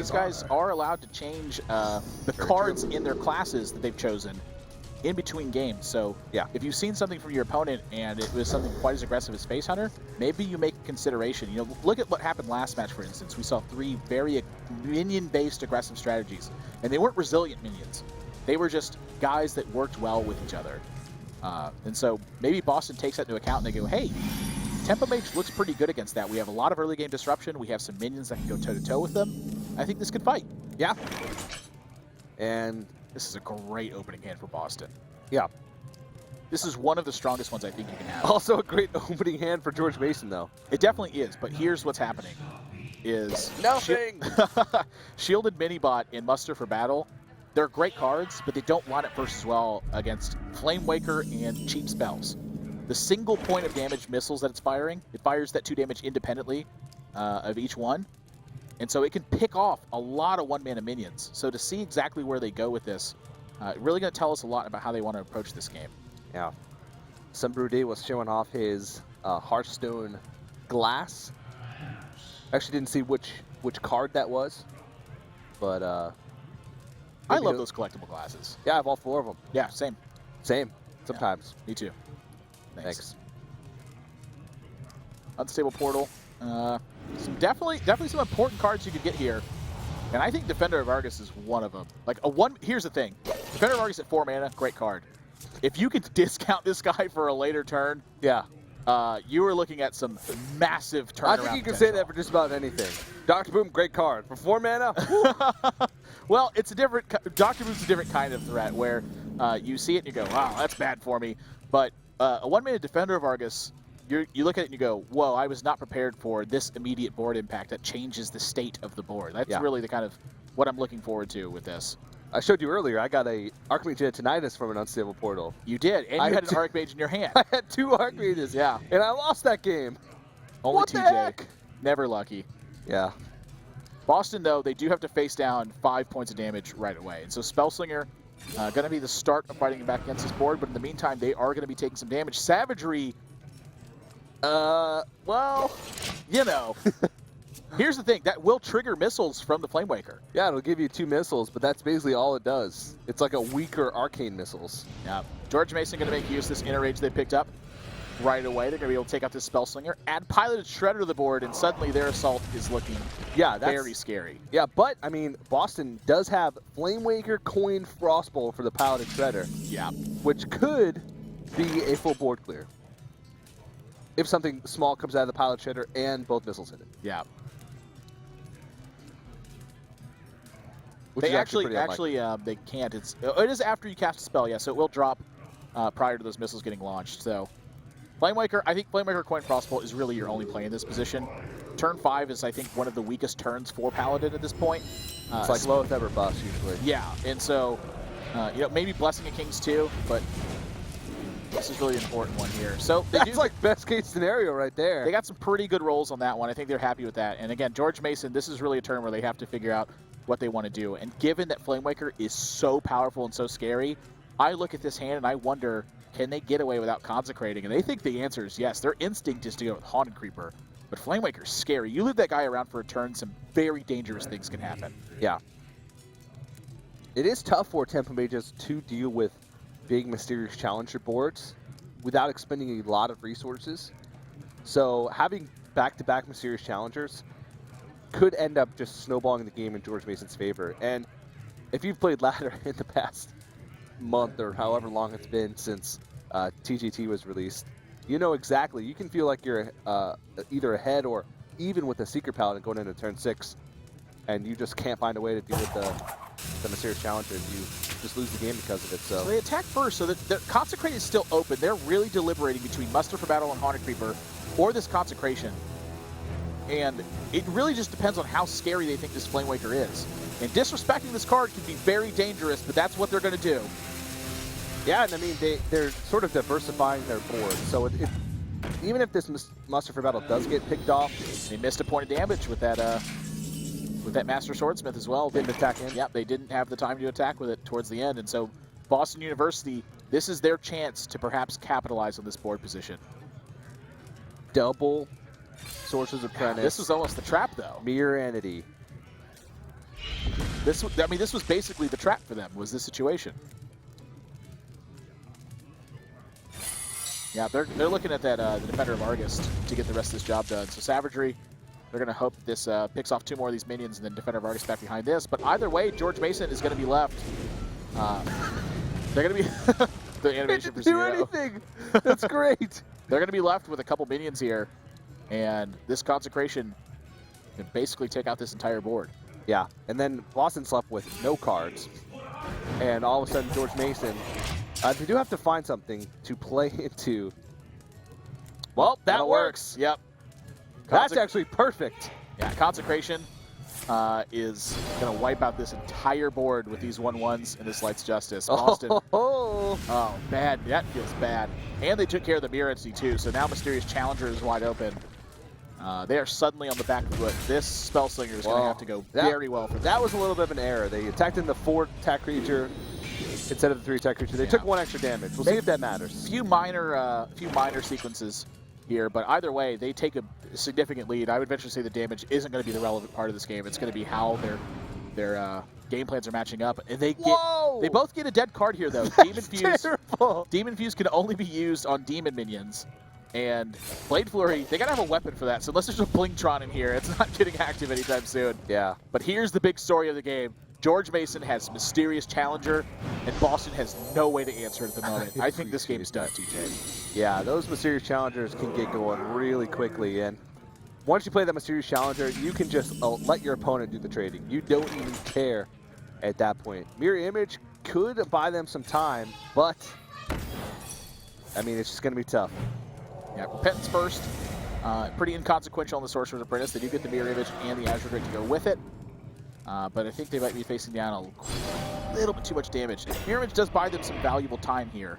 these guys are allowed to change the cards in their classes that they've chosen in between games. So yeah, if you've seen something from your opponent and it was something quite as aggressive as Face Hunter, maybe you make a consideration. You know, look at what happened last match, for instance. We saw 3 very minion-based aggressive strategies, and they weren't resilient minions. They were just guys that worked well with each other. And so maybe Boston takes that into account and they go, hey, Tempo Mage looks pretty good against that. We have a lot of early game disruption. We have some minions that can go toe-to-toe with them. I think this could fight. Yeah. And this is a great opening hand for Boston. Yeah. This is one of the strongest ones I think you can have. Also a great opening hand for George Mason, though. It definitely is, but here's what's happening. Is nothing. Shielded Minibot in Muster for Battle, they're great cards, but they don't line up versus well against Flame Waker and cheap spells. The single point of damage missiles that it's firing, it fires that 2 damage independently of each one. And so it can pick off a lot of 1-mana minions. So to see exactly where they go with this, really going to tell us a lot about how they want to approach this game. Yeah. Sunbrew was showing off his Hearthstone glass. Actually didn't see which card that was, but I love those collectible glasses. Yeah, I have all 4 of them. Yeah, same. Same. Sometimes. Yeah, me too. Thanks. Unstable Portal. Definitely some important cards you could get here. And I think Defender of Argus is one of them. Like here's the thing. Defender of Argus at 4 mana, great card. If you could discount this guy for a later turn, yeah, you were looking at some massive turnaround. I think you can say that for just about anything. Dr. Boom, great card. For 4 mana? Well, it's a different, Dr. Boom's a different kind of threat where you see it and you go, wow, that's bad for me. But a 1-mana Defender of Argus, you look at it and you go, whoa, I was not prepared for this immediate board impact that changes the state of the board. That's really the kind of what I'm looking forward to with this. I showed you earlier, I got a Archmage Tinnitus from an Unstable Portal. You did, and you had an Archmage in your hand. I had 2 Archmages, yeah, and I lost that game. Only what TJ. The heck? Never lucky. Yeah. Boston, though, they do have to face down 5 points of damage right away. And so Spellslinger going to be the start of fighting back against this board, but in the meantime, they are going to be taking some damage. Savagery, well, you know, here's the thing. That will trigger missiles from the Flame Waker. Yeah, it'll give you 2 missiles, but that's basically all it does. It's like a weaker Arcane Missiles. Yeah. George Mason going to make use of this Inner Rage they picked up right away. They're going to be able to take out this Spellslinger, add Piloted Shredder to the board, and suddenly their assault is looking very scary. Yeah, but, I mean, Boston does have Flame Waker, Coin, Frostbolt for the Piloted Shredder. Yeah. Which could be a full board clear if something small comes out of the Pilot Shredder and both missiles hit it. Yeah. Which they actually they can't. It is after you cast a spell, yeah, so it will drop prior to those missiles getting launched. So Flame Waker, I think Flame Waker Coin Frostbolt is really your only play in this position. Turn 5 is, I think, one of the weakest turns for Paladin at this point. It's like lowest ever bust usually. Yeah, and so you know, maybe Blessing of Kings too, but this is really an important one here. So that's like best case scenario right there. They got some pretty good rolls on that one. I think they're happy with that. And again, George Mason, this is really a turn where they have to figure out what they want to do. And given that Flame Waker is so powerful and so scary, I look at this hand and I wonder, can they get away without consecrating? And they think the answer is yes. Their instinct is to go with Haunted Creeper. But Flame Waker's scary. You leave that guy around for a turn, some very dangerous things can happen. Yeah. It is tough for Tempo Mages to deal with big Mysterious Challenger boards without expending a lot of resources. So having back-to-back Mysterious Challengers could end up just snowballing the game in George Mason's favor. And if you've played ladder in the past month or however long it's been since TGT was released, you know exactly. You can feel like you're either ahead or even with the Secret Paladin going into turn 6, and you just can't find a way to deal with the Mysterious Challenger, and you just lose the game because of it. So they attack first, so the Consecrate is still open. They're really deliberating between Muster for Battle and Haunted Creeper or this Consecration. And it really just depends on how scary they think this Flame Waker is. And disrespecting this card can be very dangerous, but that's what they're going to do. Yeah, and I mean, they're sort of diversifying their board. So even if this Muster for Battle does get picked off, they missed a point of damage with that Master Swordsmith as well. Didn't attack in. Yep, they didn't have the time to attack with it towards the end. And so Boston University, this is their chance to perhaps capitalize on this board position. Double Sorcerer's Apprentice. This was almost the trap, though. Mirror Entity. I mean, this was basically the trap for them, was this situation. Yeah, they're looking at that the defender of Argus to get the rest of this job done. So Savagery, they're going to hope this picks off 2 more of these minions and then defender of Argus back behind this. But either way, George Mason is going to be left. They're going to be the animation for do 0. anything. That's great. They're going to be left with a couple minions here, and this consecration can basically take out this entire board. Yeah, and then Boston's left with no cards, and all of a sudden George Mason, they do have to find something to play into. Well, that works. Yep. That's actually perfect. Yeah, consecration is going to wipe out this entire board with these 1/1s and this Lights Justice. Boston. Oh, bad. That feels bad. And they took care of the Mirror Entity too, so now Mysterious Challenger is wide open. They are suddenly on the back foot. This Spellslinger is going to have to go very well for them. That was a little bit of an error. They attacked in the 4-attack creature instead of the 3-attack creature. They took 1 extra damage. We'll see if that matters. Few minor sequences here, but either way, they take a significant lead. I would venture to say the damage isn't going to be the relevant part of this game. It's going to be how their game plans are matching up, and they both get a dead card here though. Demon Fuse can only be used on demon minions, and Blade Flurry, they gotta have a weapon for that. So unless there's a Blingtron in here, it's not getting active anytime soon. Yeah. But here's the big story of the game. George Mason has Mysterious Challenger, and Boston has no way to answer it at the moment. I think this game is done, TJ. Yeah, those Mysterious Challengers can get going really quickly, and once you play that Mysterious Challenger, you can just let your opponent do the trading. You don't even care at that point. Mirror Image could buy them some time, but I mean, it's just going to be tough. Yeah, Repentance first. Pretty inconsequential on the Sorcerer's Apprentice. They do get the Mirror Image and the Azure Drake to go with it. But I think they might be facing down a little bit too much damage. Mirror Image does buy them some valuable time here.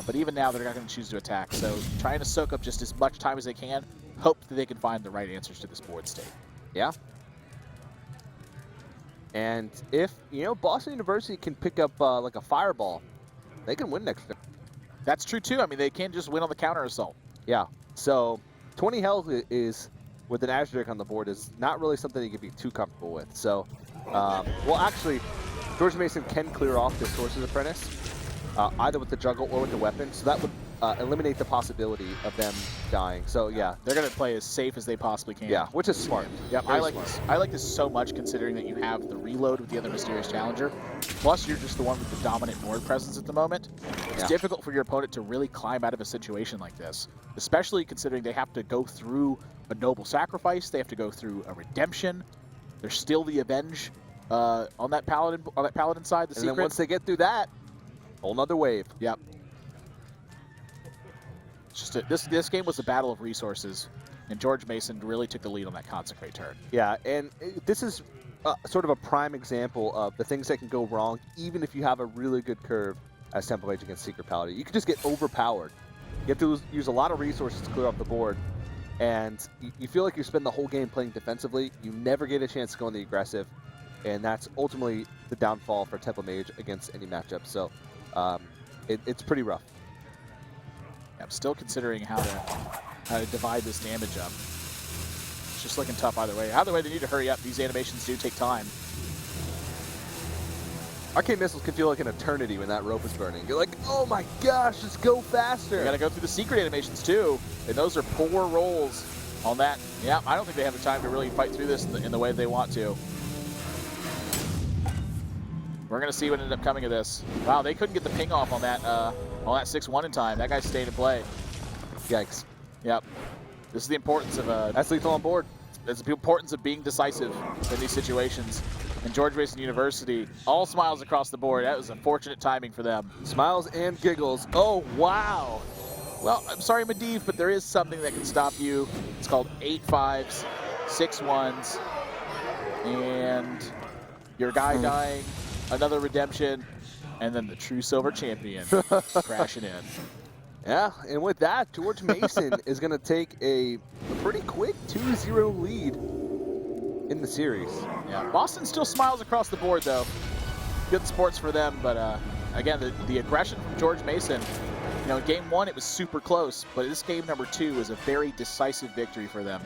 But even now, they're not going to choose to attack. So trying to soak up just as much time as they can, hope that they can find the right answers to this board state. Yeah. And if, Boston University can pick up like a fireball, they can win next time. That's true, too. I mean, they can't just win on the counter assault. Yeah. So 20 health is, with an Azure Drake on the board, is not really something you can be too comfortable with. So, well, actually, George Mason can clear off this Sorcerer's Apprentice, either with the juggle or with the weapon. So that would eliminate the possibility of them dying. So, yeah. They're going to play as safe as they possibly can. Yeah, which is smart. Yep, I like this so much, considering that you have the reload with the other Mysterious Challenger. Plus, you're just the one with the dominant board presence at the moment. It's difficult for your opponent to really climb out of a situation like this, especially considering they have to go through a noble sacrifice. They have to go through a redemption. There's still the avenge on that paladin side. The secret. And then once they get through that, whole nother wave. Yep. It's just this game was a battle of resources, and George Mason really took the lead on that Consecrate turn. Yeah, and this is sort of a prime example of the things that can go wrong, even if you have a really good curve as Temple Mage against Secret Paladin. You can just get overpowered. You have to use a lot of resources to clear off the board, and you feel like you spend the whole game playing defensively. You never get a chance to go on the aggressive, and that's ultimately the downfall for Temple Mage against any matchup. So it's pretty rough. I'm still considering how to divide this damage up. It's just looking tough either way. Either way, they need to hurry up. These animations do take time. Arcane Missiles can feel like an eternity when that rope is burning. You're like, oh my gosh, just go faster. You got to go through the secret animations too, and those are poor rolls on that. Yeah, I don't think they have the time to really fight through this in the way they want to. We're going to see what ended up coming of this. Wow, they couldn't get the ping off on that 6-1 in time. That guy stayed in play. Yikes. Yep. This is the importance of that's lethal on board. It's the importance of being decisive in these situations. And George Mason University, all smiles across the board. That was unfortunate timing for them. Smiles and giggles. Oh, wow. Well, I'm sorry, Medivh, but there is something that can stop you. It's called 8 5s, 6 1s, and your guy dying, another redemption, and then the true silver champion crashing in. Yeah, and with that, George Mason is going to take a pretty quick 2-0 lead in the series. Yeah, Boston still smiles across the board, though. Good sports for them, but again, the aggression from George Mason, in game 1 it was super close, but this game number 2 was a very decisive victory for them.